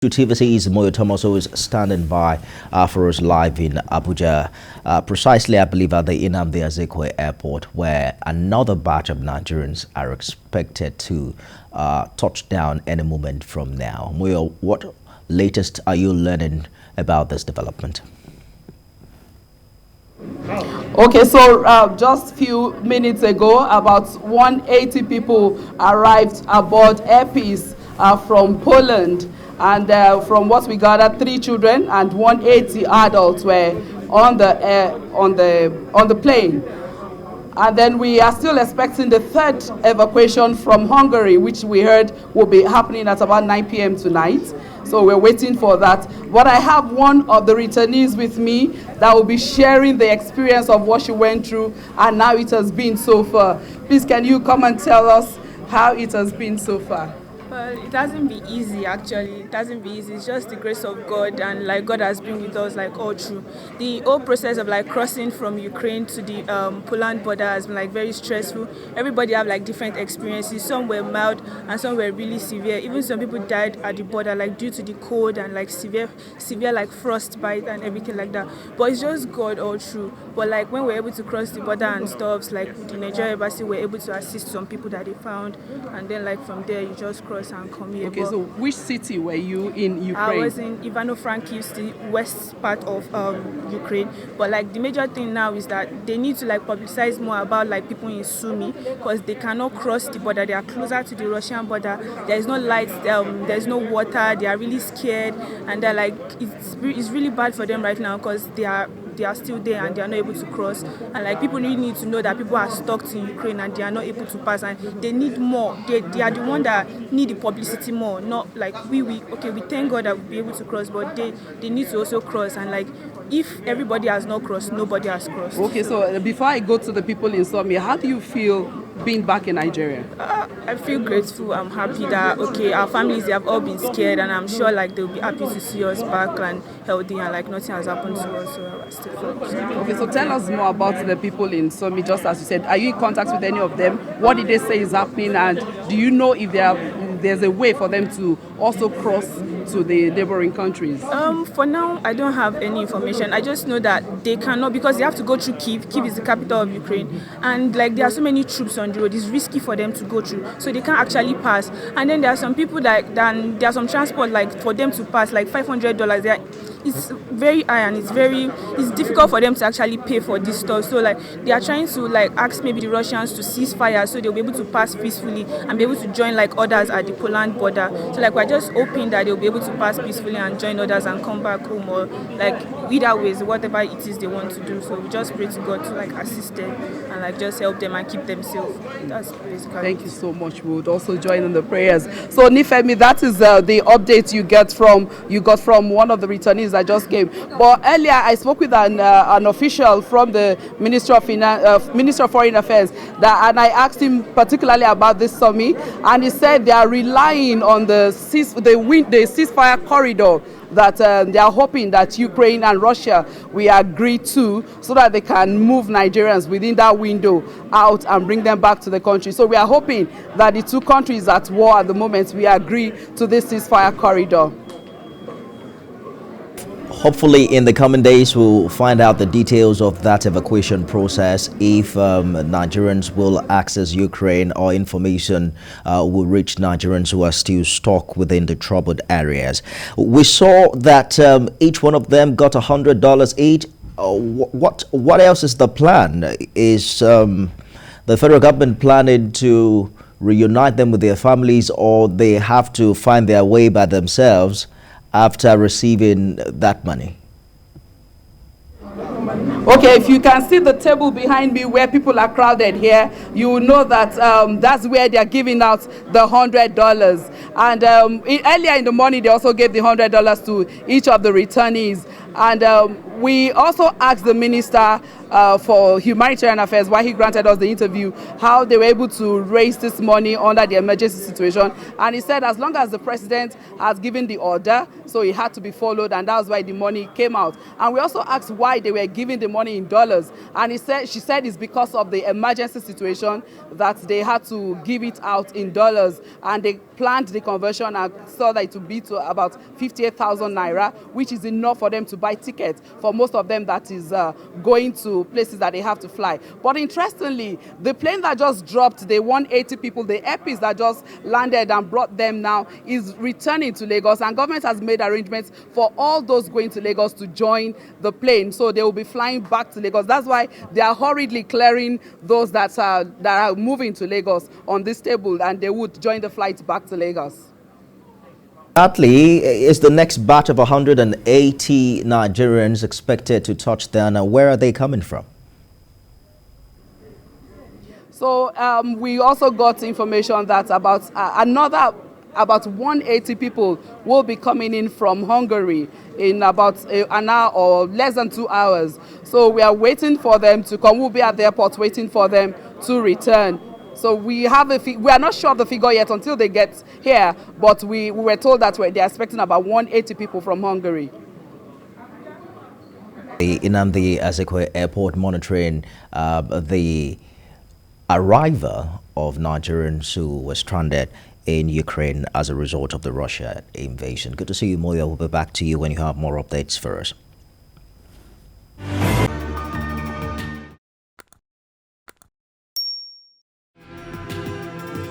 To TVC's Moyo is standing by for us live in Abuja, precisely I believe at the Nnamdi Azikiwe airport, where another batch of Nigerians are expected to touch down any moment from now. Moyo, what latest are you learning about this development? Okay, so just a few minutes ago, about 180 people arrived aboard Air Peace from Poland. And from what we gathered, 3 children and 180 adults were on the plane. And then we are still expecting the 3rd evacuation from Hungary, which we heard will be happening at about 9 p.m. tonight. So we're waiting for that. But I have one of the returnees with me that will be sharing the experience of what she went through and how it has been so far. Please, can you come and tell us how it has been so far? Well, it hasn't been easy, actually. It hasn't been easy. It's just the grace of God, and like God has been with us like all through. The whole process of like crossing from Ukraine to the Poland border has been like very stressful. Everybody have like different experiences. Some were mild and some were really severe. Even some people died at the border like due to the cold and like severe like frostbite and everything like that. But it's just God all through. But like when we're able to cross the border and stuff, like the Nigerian embassy were able to assist some people that they found, and then like from there you just cross and come here. Okay, so which city were you in Ukraine? I was in Ivano-Frankivsk, the west part of Ukraine. But like the major thing now is that they need to like publicize more about like people in Sumy, because they cannot cross the border. They are closer to the Russian border. There is no lights. There's no water. They are really scared, and they're like it's really bad for them right now because they are still there and they are not able to cross. And like people really need to know that people are stuck in Ukraine and they are not able to pass, and they need more. They are the one that need the publicity more. Not like we thank God that we'll be able to cross, but they need to also cross. And like if everybody has not crossed, nobody has crossed. Okay, so before I go to the people in Sumy, how do you feel being back in Nigeria? I feel grateful. I'm happy that our families, they have all been scared, and I'm sure like they'll be happy to see us back and healthy, and like nothing has happened to us, so I still feel good. Okay, so tell us more about the people in Sumy. Just as you said, are you in contact with any of them? What did they say is happening, and do you know if there's a way for them to also cross to the neighboring countries? For now, I don't have any information. I just know that they cannot, because they have to go through Kyiv. Kyiv is the capital of Ukraine, and like there are so many troops on the road. It's risky for them to go through, so they can't actually pass. And then there are some people there are some transport like for them to pass like $500. It's very high, and it's difficult for them to actually pay for this stuff. So like they are trying to like ask maybe the Russians to cease fire so they'll be able to pass peacefully and be able to join like others at the Poland border. So like we're just hoping that they'll be able to pass peacefully and join others and come back home, or like either ways, whatever it is they want to do. So we just pray to God to like assist them and like just help them and keep them safe. That's basically. Thank you so much. We would also join in the prayers. So Nifemi, that is the update you got from one of the returnees that just came. But earlier I spoke with an official from the Ministry of Foreign Affairs, and I asked him particularly about this summit, and he said they are relying on the ceasefire corridor that they are hoping that Ukraine and Russia will agree to, so that they can move Nigerians within that window out and bring them back to the country. So we are hoping that the 2 countries at war at the moment will agree to this ceasefire corridor. Hopefully in the coming days we'll find out the details of that evacuation process, if Nigerians will access Ukraine, or information will reach Nigerians who are still stuck within the troubled areas. We saw that each one of them got $100 each. What else is the plan? Is the federal government planning to reunite them with their families, or they have to find their way by themselves after receiving that money? Okay, if you can see the table behind me where people are crowded here, you will know that that's where they are giving out the $100. And earlier in the morning, they also gave the $100 to each of the returnees. And we also asked the Minister for Humanitarian Affairs, why he granted us the interview, how they were able to raise this money under the emergency situation. And he said as long as the president has given the order, so it had to be followed, and that was why the money came out. And we also asked why they were giving the money in dollars. And she said it's because of the emergency situation that they had to give it out in dollars. And they planned the conversion and saw that it would be to about 58,000 naira, which is enough for them to buy tickets. For most of them, that is going to places that they have to fly. But interestingly, the plane that just dropped the 180 people, the airpiece that just landed and brought them now, is returning to Lagos, and government has made arrangements for all those going to Lagos to join the plane, so they will be flying back to Lagos. That's why they are hurriedly clearing those that are moving to Lagos on this table, and they would join the flight back to Lagos. Atlee, is the next batch of 180 Nigerians expected to touch down? Now, where are they coming from? So we also got information that about 180 people will be coming in from Hungary in about an hour or less than 2 hours. So we are waiting for them to come. We'll be at the airport waiting for them to return. So we are not sure of the figure yet until they get here, but we were told that they're expecting about 180 people from Hungary. The Nnamdi Azikiwe Airport monitoring the arrival of Nigerians who were stranded in Ukraine as a result of the Russia invasion. Good to see you, Moyo. We'll be back to you when you have more updates for us.